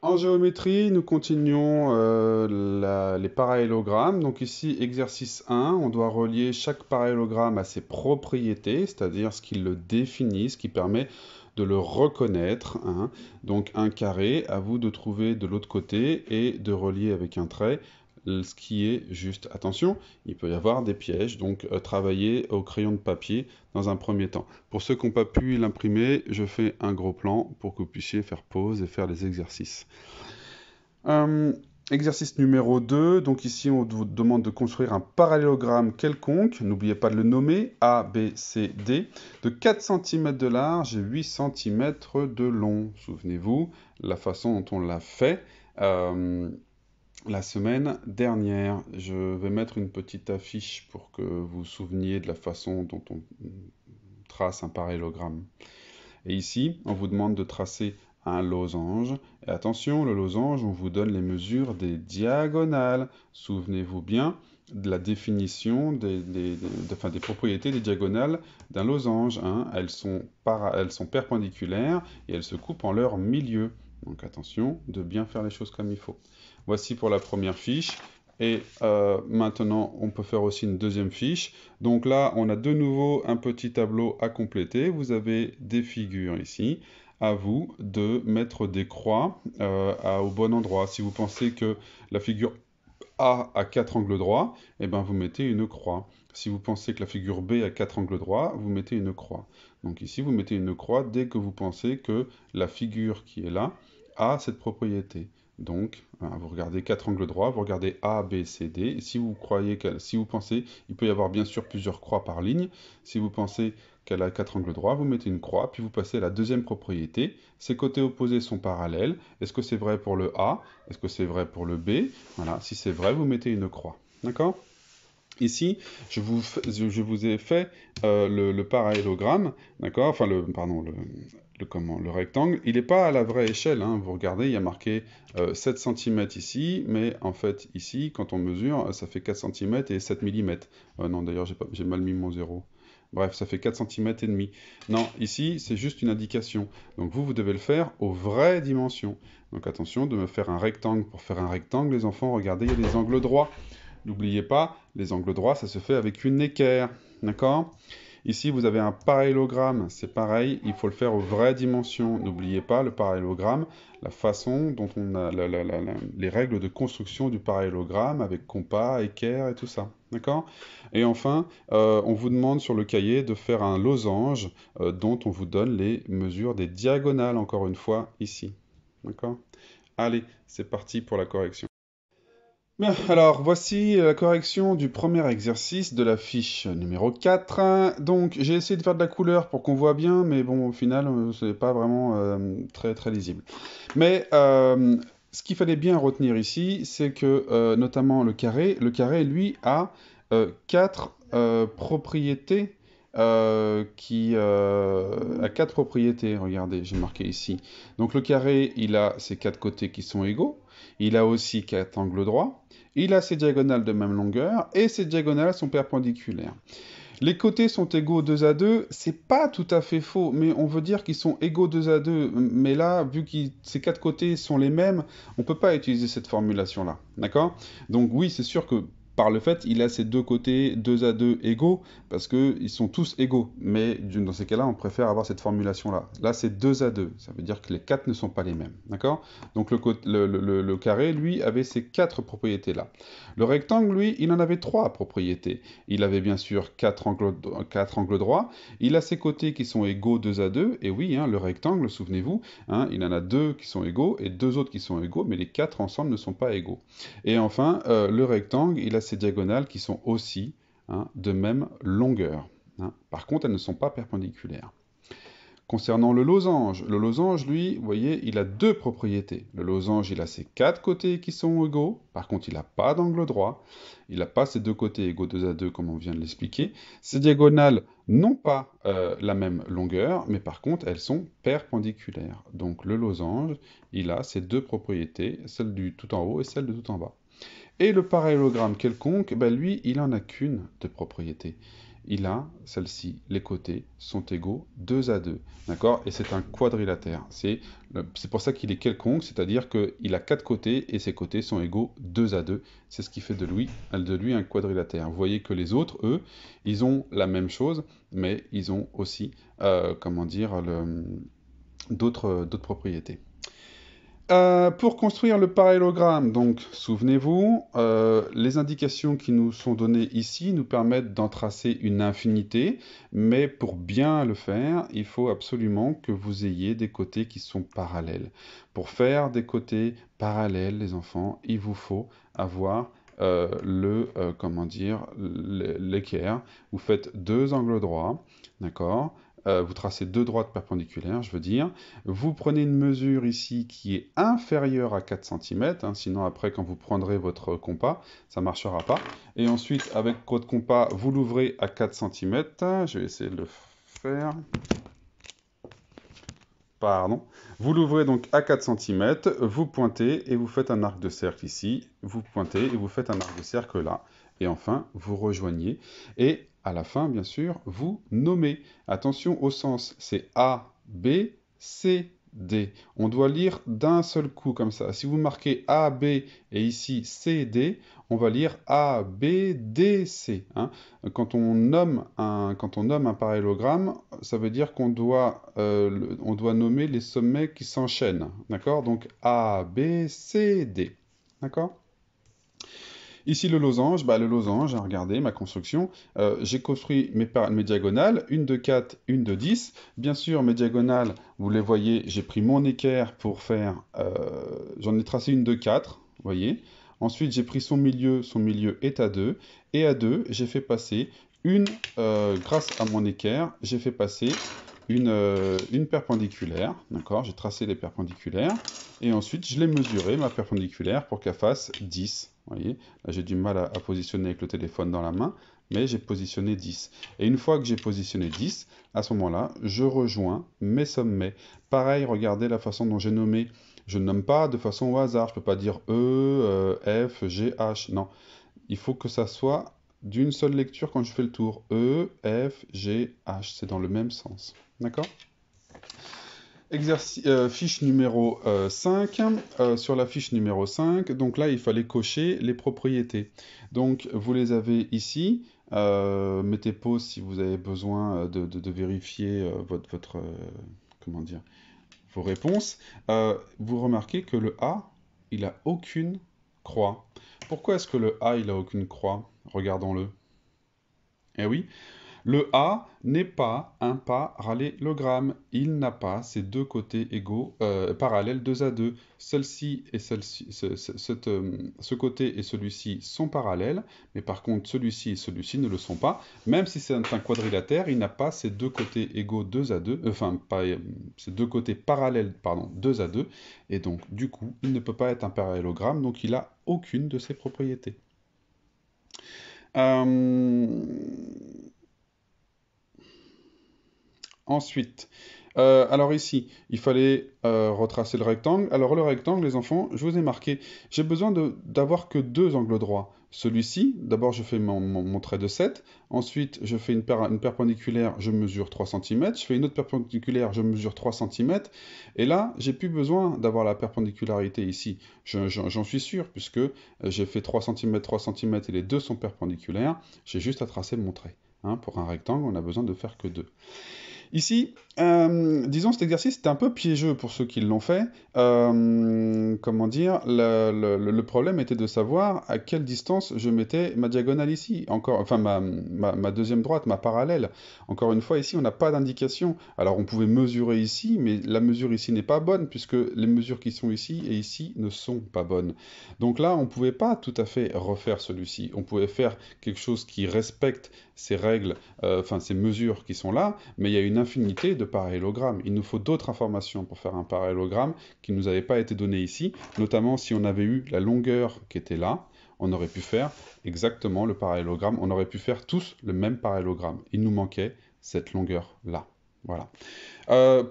En géométrie, nous continuons les parallélogrammes. Donc ici, exercice 1, on doit relier chaque parallélogramme à ses propriétés, c'est-à-dire ce qui le définit, ce qui permet de le reconnaître, hein. Donc un carré, à vous de trouver de l'autre côté et de relier avec un trait ce qui est juste. Attention, il peut y avoir des pièges, donc travaillez au crayon de papier dans un premier temps. Pour ceux qui n'ont pas pu l'imprimer, je fais un gros plan pour que vous puissiez faire pause et faire les exercices. Euh, Exercice numéro 2, donc ici on vous demande de construire un parallélogramme quelconque, n'oubliez pas de le nommer, A, B, C, D, de 4 cm de large et 8 cm de long. Souvenez-vous, la façon dont on l'a fait la semaine dernière. Je vais mettre une petite affiche pour que vous vous souveniez de la façon dont on trace un parallélogramme. Et ici, on vous demande de tracer un losange. Et attention, le losange, on vous donne les mesures des diagonales. Souvenez-vous bien de la définition des propriétés des diagonales d'un losange, hein. Elles sont perpendiculaires et elles se coupent en leur milieu. Donc attention de bien faire les choses comme il faut. Voici pour la première fiche. Et maintenant, on peut faire aussi une deuxième fiche. Donc là, on a de nouveau un petit tableau à compléter. Vous avez des figures ici. À vous de mettre des croix au bon endroit. Si vous pensez que la figure A 4 angles droits, eh ben vous mettez une croix. Si vous pensez que la figure B a 4 angles droits, vous mettez une croix. Donc ici, vous mettez une croix dès que vous pensez que la figure qui est là a cette propriété. Donc, vous regardez 4 angles droits, vous regardez A, B, C, D. Et si vous pensez, il peut y avoir bien sûr plusieurs croix par ligne. Si vous pensez qu'elle a 4 angles droits, vous mettez une croix, puis vous passez à la deuxième propriété. Ses côtés opposés sont parallèles. Est-ce que c'est vrai pour le A? Est-ce que c'est vrai pour le B? Voilà, si c'est vrai, vous mettez une croix. D'accord? Ici, je vous ai fait le parallélogramme, d'accord? Enfin, le rectangle. Il n'est pas à la vraie échelle, hein. Vous regardez, il y a marqué 7 cm ici, mais en fait, ici, quand on mesure, ça fait 4 cm et 7 mm. Non, d'ailleurs, j'ai mal mis mon zéro. Bref, ça fait 4 cm et demi. Non, ici, c'est juste une indication. Donc vous devez le faire aux vraies dimensions. Donc attention de me faire un rectangle. Pour faire un rectangle, les enfants, regardez, il y a des angles droits. N'oubliez pas, les angles droits, ça se fait avec une équerre. D'accord? Ici, vous avez un parallélogramme. C'est pareil, il faut le faire aux vraies dimensions. N'oubliez pas le parallélogramme, la façon dont on a les règles de construction du parallélogramme avec compas, équerre et tout ça. D'accord? Et enfin, on vous demande sur le cahier de faire un losange dont on vous donne les mesures des diagonales, encore une fois, ici. D'accord? Allez, c'est parti pour la correction. Bien, alors voici la correction du premier exercice de la fiche numéro 4. Donc j'ai essayé de faire de la couleur pour qu'on voit bien, mais bon, au final, c'est pas vraiment très très lisible. Mais ce qu'il fallait bien retenir ici, c'est que notamment le carré, lui, a quatre propriétés a quatre propriétés. Regardez, j'ai marqué ici. Donc le carré, il a ses quatre côtés qui sont égaux. Il a aussi quatre angles droits. Il a ses diagonales de même longueur et ses diagonales sont perpendiculaires. Les côtés sont égaux 2 à 2, c'est pas tout à fait faux, mais on veut dire qu'ils sont égaux 2 à 2. Mais là, vu que ces quatre côtés sont les mêmes, on peut pas utiliser cette formulation-là. D'accord? Donc oui, c'est sûr que par le fait, il a ces deux côtés 2 à 2 égaux, parce qu'ils sont tous égaux. Mais dans ces cas-là, on préfère avoir cette formulation-là. Là, c'est 2 à 2, ça veut dire que les quatre ne sont pas les mêmes. D'accord? Donc le carré, lui, avait ces quatre propriétés-là. Le rectangle, lui, il en avait trois propriétés. Il avait bien sûr quatre angles droits. Il a ses côtés qui sont égaux 2 à 2. Et oui, hein, le rectangle, souvenez-vous, hein, il en a deux qui sont égaux et deux autres qui sont égaux, mais les quatre ensemble ne sont pas égaux. Et enfin, le rectangle, il a ses diagonales qui sont aussi, hein, de même longueur, hein. Par contre, elles ne sont pas perpendiculaires. Concernant le losange, lui, vous voyez, il a deux propriétés. Le losange, il a ses quatre côtés qui sont égaux. Par contre, il n'a pas d'angle droit. Il n'a pas ses deux côtés égaux 2 à 2, comme on vient de l'expliquer. Ses diagonales n'ont pas la même longueur, mais par contre, elles sont perpendiculaires. Donc, le losange, il a ces deux propriétés, celle du tout en haut et celle de tout en bas. Et le parallélogramme quelconque, ben lui, il en a qu'une de propriété. il a celle-ci, les côtés sont égaux 2 à 2, d'accord? Et c'est un quadrilatère. C'est pour ça qu'il est quelconque, c'est-à-dire qu'il a 4 côtés et ses côtés sont égaux 2 à 2. C'est ce qui fait de lui un quadrilatère. Vous voyez que les autres, eux, ils ont la même chose, mais ils ont aussi, comment dire, d'autres propriétés. Pour construire le parallélogramme, donc souvenez-vous, les indications qui nous sont données ici nous permettent d'en tracer une infinité, mais pour bien le faire, il faut absolument que vous ayez des côtés qui sont parallèles. Pour faire des côtés parallèles, les enfants, il vous faut avoir comment dire, l'équerre. Vous faites deux angles droits, d'accord? Vous tracez deux droites perpendiculaires, je veux dire. Vous prenez une mesure ici qui est inférieure à 4 cm, hein, sinon après quand vous prendrez votre compas, ça ne marchera pas. Et ensuite, avec votre compas, vous l'ouvrez à 4 cm. Je vais essayer de le faire. Pardon. Vous l'ouvrez donc à 4 cm, vous pointez et vous faites un arc de cercle ici. Vous pointez et vous faites un arc de cercle là. Et enfin, vous rejoignez. Et à la fin, bien sûr, vous nommez. Attention au sens, c'est A, B, C, D. On doit lire d'un seul coup comme ça. Si vous marquez A, B et ici C, D, on va lire A, B, D, C. Hein. Quand on nomme un parallélogramme, ça veut dire qu'on doit, on doit nommer les sommets qui s'enchaînent. D'accord? Donc A, B, C, D. D'accord? Ici, le losange, regardez ma construction. J'ai construit mes diagonales, une de 4, une de 10. Bien sûr, mes diagonales, vous les voyez, j'ai pris mon équerre pour faire... j'en ai tracé une de 4, vous voyez. Ensuite, j'ai pris son milieu est à 2. Et à 2, j'ai fait passer grâce à mon équerre, j'ai fait passer une perpendiculaire, d'accord? J'ai tracé les perpendiculaires, et ensuite je l'ai mesuré, ma perpendiculaire, pour qu'elle fasse 10, vous voyez? Là j'ai du mal à positionner avec le téléphone dans la main, mais j'ai positionné 10. Et une fois que j'ai positionné 10, à ce moment-là, je rejoins mes sommets. Pareil, regardez la façon dont j'ai nommé. Je ne nomme pas de façon au hasard, je ne peux pas dire F, G, H, non. Il faut que ça soit d'une seule lecture quand je fais le tour. E, F, G, H, c'est dans le même sens. D'accord? Fiche numéro 5. Sur la fiche numéro 5, donc là, il fallait cocher les propriétés. Donc, vous les avez ici. Mettez pause si vous avez besoin de vérifier comment dire, vos réponses. Vous remarquez que le A, il n'a aucune croix. Pourquoi est-ce que le A, il n'a aucune croix? Regardons-le. Eh oui, le A n'est pas un parallélogramme. Il n'a pas ces deux côtés égaux, parallèles 2 à 2. Celle-ci et celle-ci, ce côté et celui-ci sont parallèles, mais par contre celui-ci et celui-ci ne le sont pas. Même si c'est un quadrilatère, il n'a pas ces deux côtés égaux 2 à 2, enfin, pas, ces deux côtés parallèles, pardon, 2 à 2, et donc du coup, il ne peut pas être un parallélogramme, donc il n'a aucune de ces propriétés. Ensuite, alors ici, il fallait retracer le rectangle. Alors le rectangle, les enfants, je vous ai marqué, j'ai besoin d'avoir que deux angles droits. Celui-ci, d'abord je fais mon trait de 7, ensuite je fais une perpendiculaire, je mesure 3 cm, je fais une autre perpendiculaire, je mesure 3 cm, et là, j'ai plus besoin d'avoir la perpendicularité ici. J'en suis sûr, puisque j'ai fait 3 cm, 3 cm, et les deux sont perpendiculaires, j'ai juste à tracer mon trait. Hein, pour un rectangle, on n'a besoin de faire que deux. Ici, disons cet exercice était un peu piégeux pour ceux qui l'ont fait. Comment dire, le problème était de savoir à quelle distance je mettais ma diagonale ici. Enfin, ma deuxième droite, ma parallèle. Encore une fois, ici, on n'a pas d'indication. Alors, on pouvait mesurer ici, mais la mesure ici n'est pas bonne, puisque les mesures qui sont ici et ici ne sont pas bonnes. Donc là, on ne pouvait pas tout à fait refaire celui-ci. On pouvait faire quelque chose qui respecte ces règles, enfin ces mesures qui sont là, mais il y a une infinité de parallélogrammes. Il nous faut d'autres informations pour faire un parallélogramme qui ne nous avait pas été donné ici, notamment si on avait eu la longueur qui était là, on aurait pu faire exactement le parallélogramme, on aurait pu faire tous le même parallélogramme. Il nous manquait cette longueur-là. Voilà.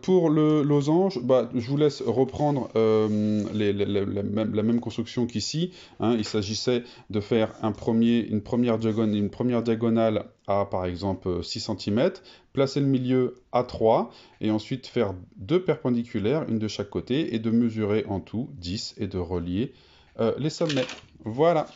Pour le losange, bah, je vous laisse reprendre la même construction qu'ici, hein. Il s'agissait de faire une première diagonale à, par exemple, 6 cm, placer le milieu à 3, et ensuite faire deux perpendiculaires, une de chaque côté, et de mesurer en tout 10 et de relier les sommets. Voilà.